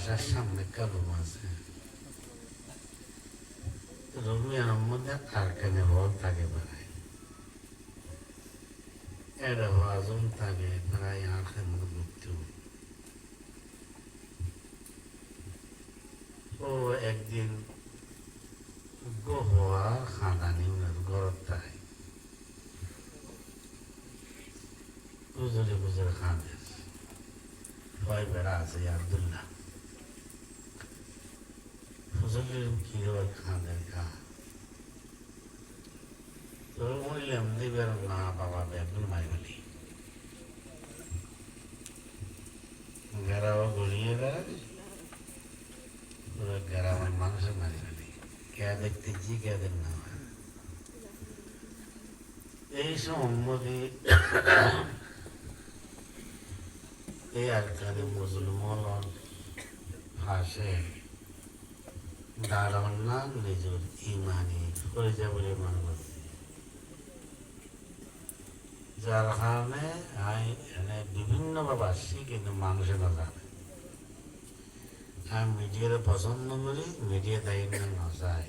বাসার সামনে একটা রুম আছে, রুমের মধ্যে আরকানে হল থাকে প্রায়, এটা হওয়াজন থাকে প্রায় আরকান মৃত্যু। ও একদিন গো হওয়া খাঁদানি উনার গরত তাই বুজুরে বুজুরে খাঁদে ভয় বেড়া আছে আব্দুল্লাহ হুজুরের কি হয় খাঁদের খা তোর বললাম দিবের না বাবা বেগুন মাইবলি গেরাও গড়িয়ে বেড়াবি পুরো গ্রামের মানুষের মারি ফেলি কে দেখতে জি কে দেখ না এই সম্মতি এই আজকালে মুসলমান ফাঁসে দাঁড়ান না নিজের ইমানি করে যাবলে মনে করছি, যার কারণে আমি এখানে বিভিন্নভাবে আসছি কিন্তু মানুষে না জানে। আমি মিডিয়ারে পছন্দ করি, মিডিয়া দায়িত্ব না চাই,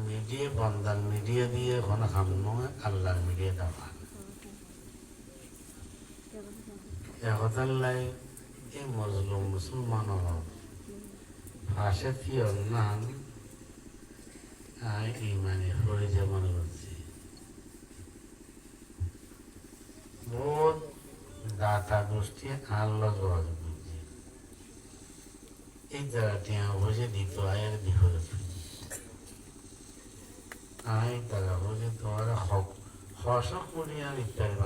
মিডিয়া বন্দার মিডিয়া দিয়ে কোনো কাম নয়, আল্লাহর মিডিয়া দেওয়া একতার লাই এই মজলুম মুসলমানের ভাষা কি অন্যান ইমানি হয়ে যে মনে করছি বহুত দাতা গোষ্ঠী আল্লাহ যোগাযোগ করছি এই জায়গাটি বসে দিত আয়ের বিপদে তারা বসে তোমার হসক করিয়া ইত্যাদি